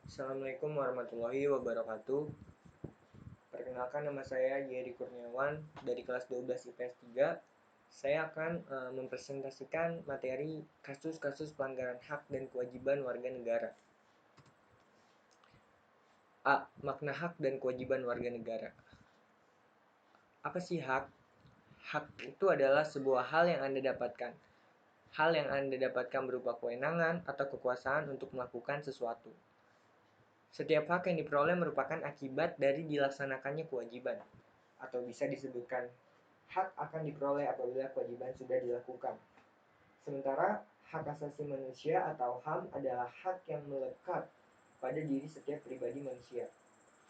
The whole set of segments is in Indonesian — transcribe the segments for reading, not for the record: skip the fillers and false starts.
Assalamualaikum warahmatullahi wabarakatuh. Perkenalkan, nama saya Yeri Kurniawan dari kelas 12 IPS 3. Saya akan mempresentasikan materi kasus-kasus pelanggaran hak dan kewajiban warga negara. A. Makna hak dan kewajiban warga negara. Apa sih hak? Hak itu adalah sebuah hal yang Anda dapatkan. Hal yang Anda dapatkan berupa kewenangan atau kekuasaan untuk melakukan sesuatu. Setiap hak yang diperoleh merupakan akibat dari dilaksanakannya kewajiban, atau bisa disebutkan hak akan diperoleh apabila kewajiban sudah dilakukan. Sementara hak asasi manusia atau HAM adalah hak yang melekat pada diri setiap pribadi manusia.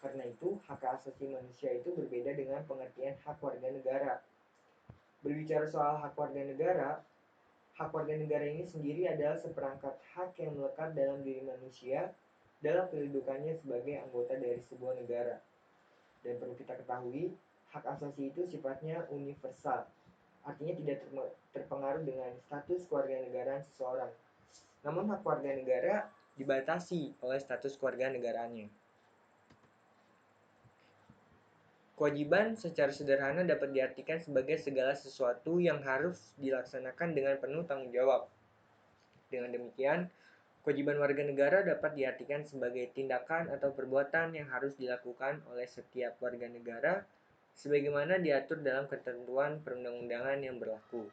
Karena itu, hak asasi manusia itu berbeda dengan pengertian hak warga negara. Berbicara soal hak warga negara ini sendiri adalah seperangkat hak yang melekat dalam diri manusia dalam kedudukannya sebagai anggota dari sebuah negara. Dan perlu kita ketahui, hak asasi itu sifatnya universal, artinya tidak terpengaruh dengan status kewarganegaraan seseorang. Namun hak warga negara dibatasi oleh status kewarganegaraannya. Kewajiban secara sederhana dapat diartikan sebagai segala sesuatu yang harus dilaksanakan dengan penuh tanggung jawab. Dengan demikian, kewajiban warga negara dapat diartikan sebagai tindakan atau perbuatan yang harus dilakukan oleh setiap warga negara sebagaimana diatur dalam ketentuan perundang-undangan yang berlaku.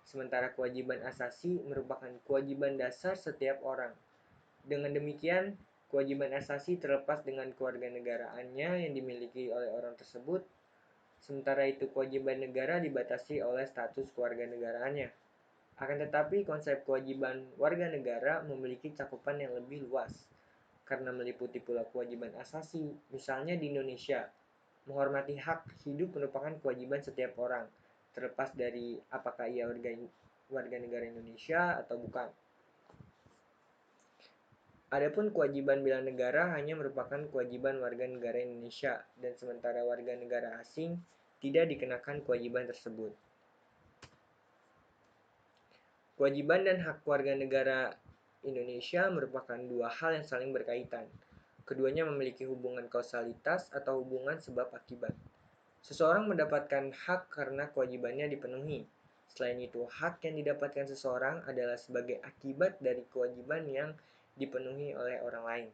Sementara kewajiban asasi merupakan kewajiban dasar setiap orang. Dengan demikian, kewajiban asasi terlepas dengan kewarganegaraannya yang dimiliki oleh orang tersebut, sementara itu kewajiban negara dibatasi oleh status kewarganegaraannya. Akan tetapi, konsep kewajiban warga negara memiliki cakupan yang lebih luas, karena meliputi pula kewajiban asasi. Misalnya di Indonesia, menghormati hak hidup merupakan kewajiban setiap orang, terlepas dari apakah ia warga negara Indonesia atau bukan. Adapun kewajiban bela negara hanya merupakan kewajiban warga negara Indonesia, dan sementara warga negara asing tidak dikenakan kewajiban tersebut. Kewajiban dan hak warga negara Indonesia merupakan dua hal yang saling berkaitan. Keduanya memiliki hubungan kausalitas atau hubungan sebab akibat. Seseorang mendapatkan hak karena kewajibannya dipenuhi. Selain itu, hak yang didapatkan seseorang adalah sebagai akibat dari kewajiban yang dipenuhi oleh orang lain.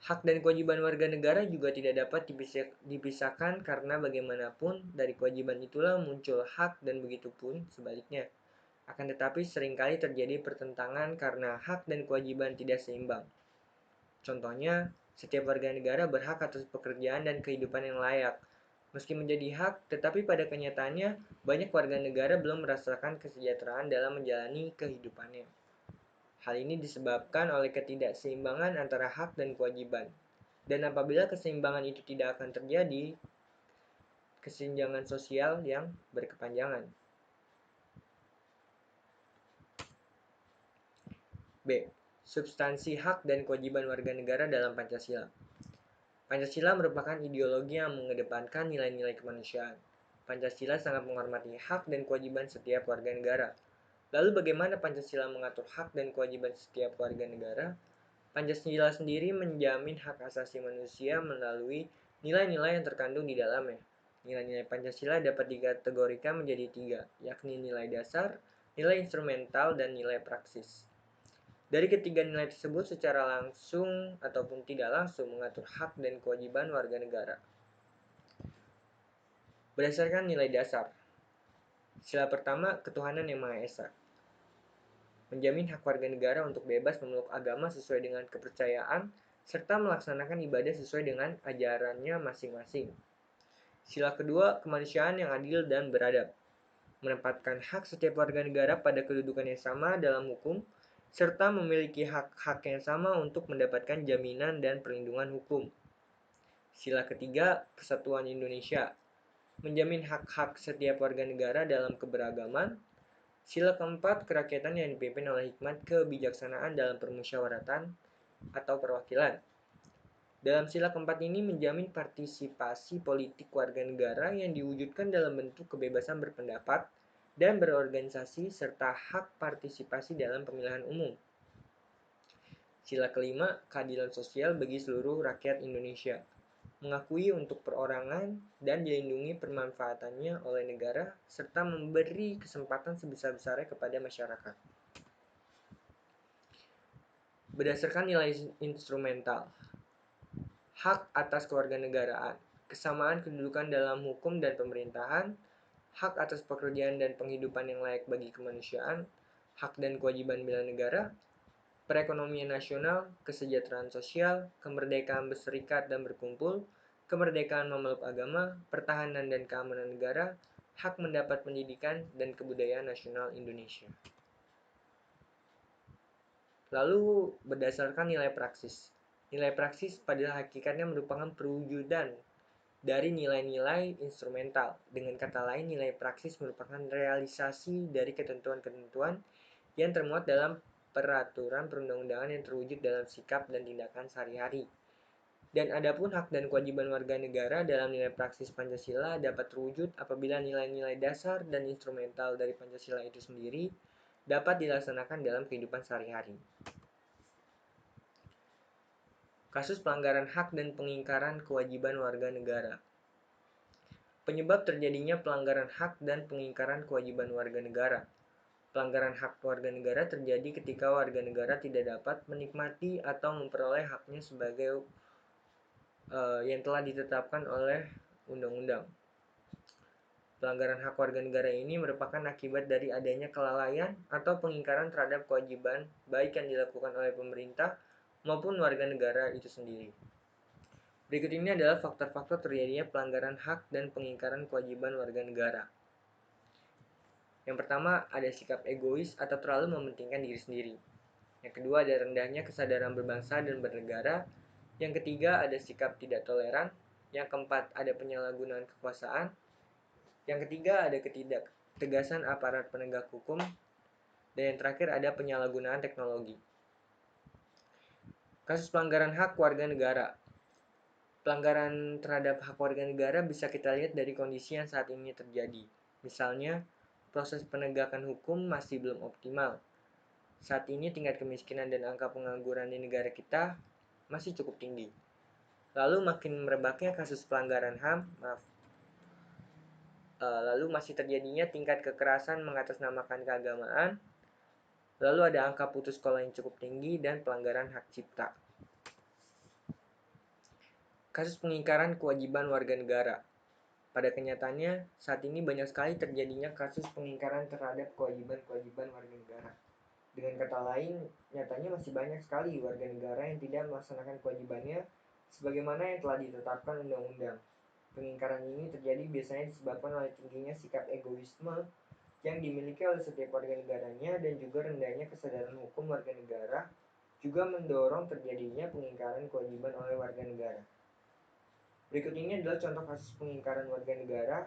Hak dan kewajiban warga negara juga tidak dapat dipisahkan karena bagaimanapun dari kewajiban itulah muncul hak dan begitu pun sebaliknya. Akan tetapi seringkali terjadi pertentangan karena hak dan kewajiban tidak seimbang. Contohnya, setiap warga negara berhak atas pekerjaan dan kehidupan yang layak. Meski menjadi hak, tetapi pada kenyataannya banyak warga negara belum merasakan kesejahteraan dalam menjalani kehidupannya. Hal ini disebabkan oleh ketidakseimbangan antara hak dan kewajiban. Dan apabila keseimbangan itu tidak akan terjadi, kesenjangan sosial yang berkepanjangan. B. Substansi hak dan kewajiban warga negara dalam Pancasila. Pancasila merupakan ideologi yang mengedepankan nilai-nilai kemanusiaan. Pancasila sangat menghormati hak dan kewajiban setiap warga negara. Lalu bagaimana Pancasila mengatur hak dan kewajiban setiap warga negara? Pancasila sendiri menjamin hak asasi manusia melalui nilai-nilai yang terkandung di dalamnya. Nilai-nilai Pancasila dapat dikategorikan menjadi tiga, yakni nilai dasar, nilai instrumental, dan nilai praksis. Dari ketiga nilai tersebut secara langsung ataupun tidak langsung mengatur hak dan kewajiban warga negara. Berdasarkan nilai dasar, sila pertama, ketuhanan yang Maha Esa. Menjamin hak warga negara untuk bebas memeluk agama sesuai dengan kepercayaan, serta melaksanakan ibadah sesuai dengan ajarannya masing-masing. Sila kedua, kemanusiaan yang adil dan beradab. Menempatkan hak setiap warga negara pada kedudukan yang sama dalam hukum, serta memiliki hak-hak yang sama untuk mendapatkan jaminan dan perlindungan hukum. Sila ketiga, kesatuan Indonesia. Menjamin hak-hak setiap warga negara dalam keberagaman. Sila keempat, kerakyatan yang dipimpin oleh hikmat kebijaksanaan dalam permusyawaratan atau perwakilan. Dalam sila keempat ini menjamin partisipasi politik warga negara yang diwujudkan dalam bentuk kebebasan berpendapat dan berorganisasi serta hak partisipasi dalam pemilihan umum. Sila kelima, keadilan sosial bagi seluruh rakyat Indonesia. Mengakui untuk perorangan dan dilindungi permanfaatannya oleh negara, serta memberi kesempatan sebesar-besarnya kepada masyarakat. Berdasarkan nilai instrumental, hak atas kewarganegaraan, kesamaan kedudukan dalam hukum dan pemerintahan, hak atas pekerjaan dan penghidupan yang layak bagi kemanusiaan, hak dan kewajiban bela negara, perekonomian nasional, kesejahteraan sosial, kemerdekaan berserikat dan berkumpul, kemerdekaan memeluk agama, pertahanan dan keamanan negara, hak mendapat pendidikan, dan kebudayaan nasional Indonesia. Lalu berdasarkan nilai praksis. Nilai praksis pada hakikatnya merupakan perwujudan dari nilai-nilai instrumental. Dengan kata lain, nilai praksis merupakan realisasi dari ketentuan-ketentuan yang termuat dalam peraturan perundang-undangan yang terwujud dalam sikap dan tindakan sehari-hari. Dan adapun hak dan kewajiban warga negara dalam nilai praksis Pancasila dapat terwujud apabila nilai-nilai dasar dan instrumental dari Pancasila itu sendiri dapat dilaksanakan dalam kehidupan sehari-hari. Kasus pelanggaran hak dan pengingkaran kewajiban warga negara. Penyebab terjadinya pelanggaran hak dan pengingkaran kewajiban warga negara. Pelanggaran hak warga negara terjadi ketika warga negara tidak dapat menikmati atau memperoleh haknya sebagai yang telah ditetapkan oleh undang-undang. Pelanggaran hak warga negara ini merupakan akibat dari adanya kelalaian atau pengingkaran terhadap kewajiban baik yang dilakukan oleh pemerintah maupun warga negara itu sendiri. Berikut ini adalah faktor-faktor terjadinya pelanggaran hak dan pengingkaran kewajiban warga negara. Yang pertama, ada sikap egois atau terlalu mementingkan diri sendiri. Yang kedua, ada rendahnya kesadaran berbangsa dan bernegara. Yang ketiga, ada sikap tidak toleran. Yang keempat, ada penyalahgunaan kekuasaan. Yang ketiga, ada ketidaktegasan aparat penegak hukum. Dan yang terakhir, ada penyalahgunaan teknologi. Kasus pelanggaran hak warga negara. Pelanggaran terhadap hak warga negara bisa kita lihat dari kondisi yang saat ini terjadi. Misalnya, proses penegakan hukum masih belum optimal. Saat ini tingkat kemiskinan dan angka pengangguran di negara kita masih cukup tinggi. Lalu makin merebaknya kasus pelanggaran HAM, lalu masih terjadinya tingkat kekerasan mengatasnamakan keagamaan, lalu ada angka putus sekolah yang cukup tinggi dan pelanggaran hak cipta. Kasus pengingkaran kewajiban warga negara. Pada kenyataannya, saat ini banyak sekali terjadinya kasus pengingkaran terhadap kewajiban-kewajiban warga negara. Dengan kata lain, nyatanya masih banyak sekali warga negara yang tidak melaksanakan kewajibannya sebagaimana yang telah ditetapkan undang-undang. Pengingkaran ini terjadi biasanya disebabkan oleh tingginya sikap egoisme yang dimiliki oleh setiap warga negaranya dan juga rendahnya kesadaran hukum warga negara juga mendorong terjadinya pengingkaran kewajiban oleh warga negara. Berikut ini adalah contoh kasus pengingkaran warga negara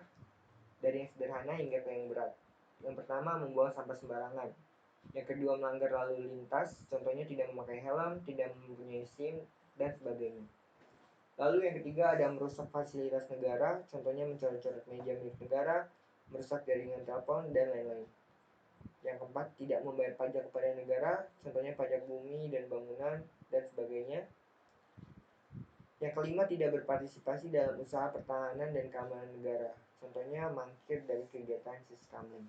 dari yang sederhana hingga ke yang berat. Yang pertama, membuang sampah sembarangan. Yang kedua, melanggar lalu lintas, contohnya tidak memakai helm, tidak mempunyai SIM, dan sebagainya. Lalu yang ketiga, ada merusak fasilitas negara, contohnya mencoret-coret meja milik negara, merusak jaringan telepon, dan lain-lain. Yang keempat, tidak membayar pajak kepada negara, contohnya pajak bumi dan bangunan, dan sebagainya. Yang kelima, tidak berpartisipasi dalam usaha pertahanan dan keamanan negara, contohnya mangkir dari kegiatan Siskamling.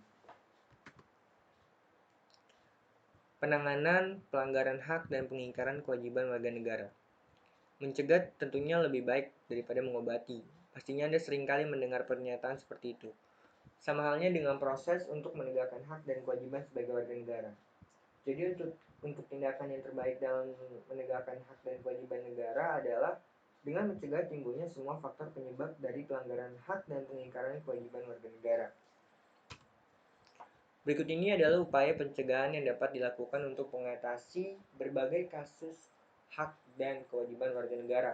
Penanganan pelanggaran hak dan pengingkaran kewajiban warga negara. Mencegah tentunya lebih baik daripada mengobati. Pastinya Anda seringkali mendengar pernyataan seperti itu. Sama halnya dengan proses untuk menegakkan hak dan kewajiban sebagai warga negara. Jadi untuk tindakan yang terbaik dalam menegakkan hak dan kewajiban negara adalah dengan mencegah timbulnya semua faktor penyebab dari pelanggaran hak dan pengingkaran kewajiban warga negara. Berikut ini adalah upaya pencegahan yang dapat dilakukan untuk mengatasi berbagai kasus hak dan kewajiban warga negara.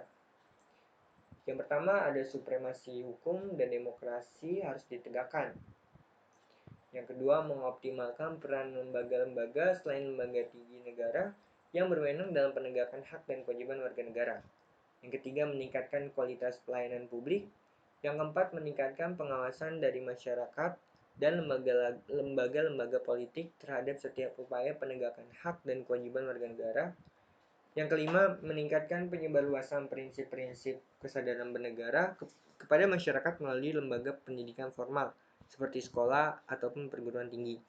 Yang pertama, ada supremasi hukum dan demokrasi harus ditegakkan. Yang kedua, mengoptimalkan peran lembaga-lembaga selain lembaga tinggi negara yang berwenang dalam penegakan hak dan kewajiban warga negara. Yang ketiga, meningkatkan kualitas pelayanan publik. Yang keempat, meningkatkan pengawasan dari masyarakat dan lembaga-lembaga politik terhadap setiap upaya penegakan hak dan kewajiban warga negara. Yang kelima, meningkatkan penyebarluasan prinsip-prinsip kesadaran bernegara kepada masyarakat melalui lembaga pendidikan formal seperti sekolah ataupun perguruan tinggi.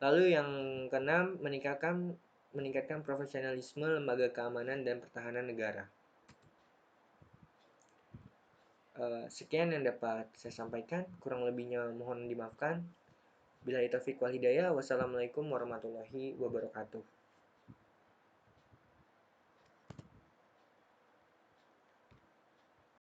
Lalu yang keenam, meningkatkan profesionalisme lembaga keamanan dan pertahanan negara. Sekian yang dapat saya sampaikan, kurang lebihnya mohon dimaafkan. Billahi taufiq wal hidayah. Wassalamualaikum warahmatullahi wabarakatuh.